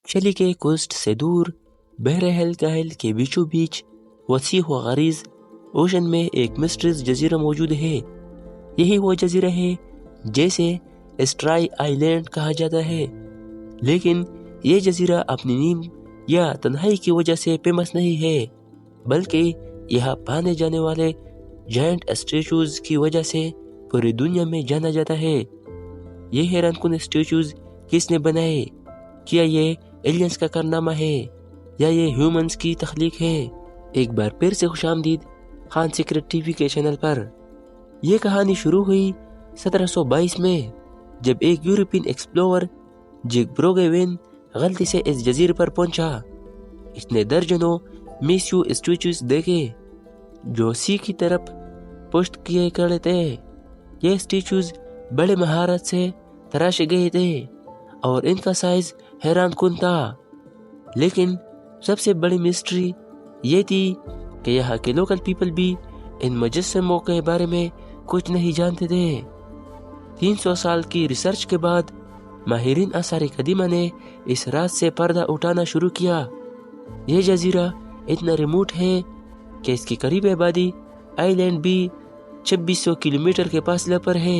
چلی کے کوسٹ سے دور بحر ہیل کے بیچوں بیچ وسیع و غریض اوشن میں ایک مسٹریس جزیرہ موجود ہے۔ یہی وہ جزیرہ ہے جیسے اسٹرائی آئی لینڈ کہا جاتا ہے، لیکن یہ جزیرہ اپنی نیم یا تنہائی کی وجہ سے فیمس نہیں ہے، بلکہ یہاں پانے جانے والے جائنٹ اسٹیچوز کی وجہ سے پوری دنیا میں جانا جاتا ہے۔ یہ حیران کن اسٹیچوز کس نے بنائے؟ کیا یہ ایلینز کا کارنامہ ہے یا یہ ہیومنز کی تخلیق ہے؟ ایک بار پھر سے خوش آمدید خان سیکرٹ ٹی وی کے چینل پر۔ یہ کہانی شروع ہوئی 1722 میں، جب ایک یورپین ایکسپلورر جیک بروگیوین غلطی سے اس جزیرے پر پہنچا۔ اس نے درجنوں میسیو اسٹیچوز دیکھے جو سی کی طرف پشت کیے کھڑے تھے۔ یہ اسٹیچوز بڑے مہارت سے تراشے گئے تھے اور ان کا سائز حیران کن تھا، لیکن سب سے بڑی مسٹری یہ تھی کہ یہاں کے لوکل پیپل بھی ان مجسموں کے بارے میں کچھ نہیں جانتے تھے۔ 300 سال کی ریسرچ کے بعد ماہرین آثار قدیمہ نے اس راز سے پردہ اٹھانا شروع کیا۔ یہ جزیرہ اتنا ریموٹ ہے کہ اس کی قریبی آبادی آئی لینڈ بھی 2600 کلومیٹر کے فاصلے پر ہے۔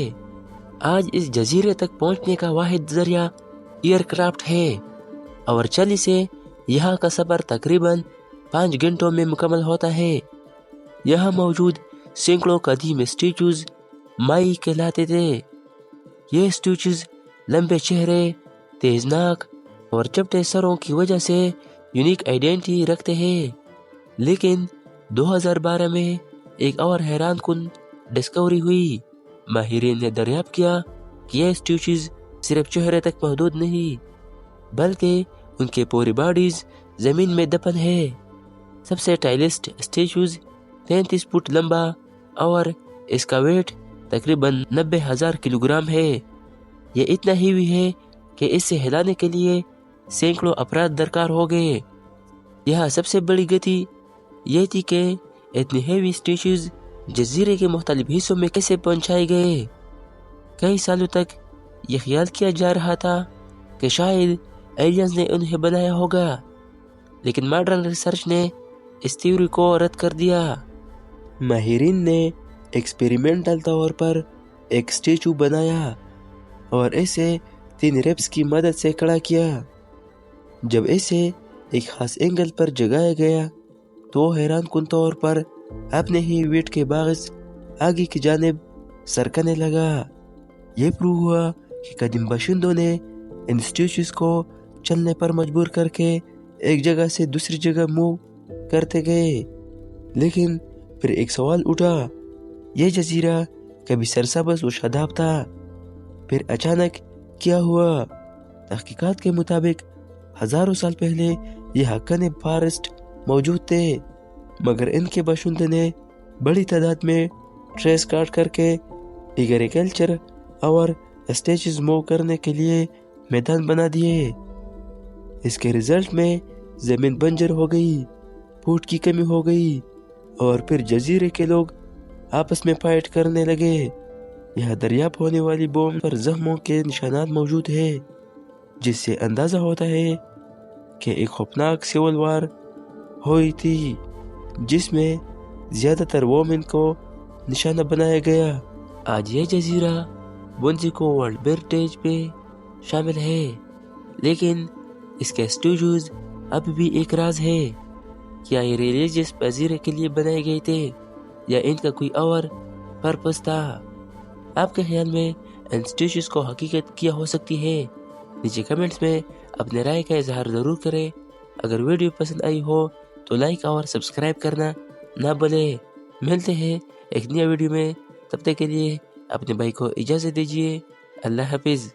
آج اس جزیرے تک پہنچنے کا واحد ذریعہ ایئر کرافٹ ہے، اور چلی سے یہاں کا سفر تقریباً 5 گھنٹوں میں مکمل ہوتا ہے۔ یہاں موجود سینکڑوں قدیم اسٹیچوز مائی کہلاتے تھے۔ یہ اسٹیچوز لمبے چہرے، تیز ناک اور چپٹے سروں کی وجہ سے یونیک آئیڈینٹی رکھتے ہیں، لیکن 2012 میں ایک اور حیران کن ڈسکوری ہوئی۔ ماہرین نے دریافت کیا کہ یہ اسٹیچوز صرف چہرے تک محدود نہیں، بلکہ ان کے پوری باڈیز زمین میں دفن ہے۔ سب سے ٹائلسٹ اسٹیچوز 33 فٹ لمبا اور اس کا ویٹ تقریباً 90,000 کلو گرام ہے۔ یہ اتنا ہیوی ہے کہ اس سے ہلانے کے لیے سینکڑوں افراد درکار ہو گئے۔ یہاں سب سے بڑی گتی یہ تھی کہ اتنی ہیوی اسٹیچوز جزیرے کے مختلف حصوں میں کیسے پہنچائے گئے۔ کئی سالوں تک یہ خیال کیا جا رہا تھا کہ شاید ایلینز نے انہیں بنایا ہوگا، لیکن ماڈرن ریسرچ نے اس تھیوری کو رد کر دیا۔ ماہرین نے ایکسپیریمنٹل طور پر ایک اسٹیچو بنایا اور اسے 3 ریپس کی مدد سے کھڑا کیا۔ جب اسے ایک خاص اینگل پر جگایا گیا تو حیران کن طور پر اپنے ہی ویٹ کے باعث آگے کی جانب سرکنے لگا۔ یہ پروو ہوا کہ قدیم باشندوں نے ان اسٹیچوز کو چلنے پر مجبور کر کے ایک جگہ سے دوسری جگہ موو کرتے گئے۔ لیکن پھر ایک سوال اٹھا، یہ جزیرہ کبھی سرسبز و شاداب تھا، پھر اچانک کیا ہوا؟ تحقیقات کے مطابق ہزاروں سال پہلے یہاں گھنے فارسٹ موجود تھے، مگر ان کے باشندوں نے بڑی تعداد میں ٹریس کاٹ کر کے ایگریکلچر اور اسٹیچوز موو کرنے کے لیے میدان بنا دیے۔ اس کے رزلٹ میں زمین بنجر ہو گئی، فوڈ کی کمی ہو گئی، اور پھر جزیرے کے لوگ آپس میں فائٹ کرنے لگے۔ یہاں دریافت ہونے والی بوم پر زخموں کے نشانات موجود ہیں، جس سے اندازہ ہوتا ہے کہ ایک خوفناک سول وار ہوئی تھی جس میں زیادہ تر وومن کو نشانہ بنایا گیا۔ آج یہ جزیرہ یونیسکو ورلڈ ہیریٹیج پہ شامل ہے، لیکن اس کے اسٹیچوز اب بھی ایک راز ہے۔ کیا یہ ریلیجیس پذیرے کے لیے بنائے گئے تھے یا ان کا کوئی اور پرپس تھا؟ آپ کے خیال میں ان اسٹیچوز کو حقیقت کیا ہو سکتی ہے؟ نیچے کمنٹس میں اپنے رائے کا اظہار ضرور کریں۔ اگر ویڈیو پسند آئی ہو تو لائک اور سبسکرائب کرنا نہ بھولیں۔ ملتے ہیں ایک نیا ویڈیو میں، تب تک کے لیے اپنے بھائی کو اجازت دیجیے۔ اللہ حافظ۔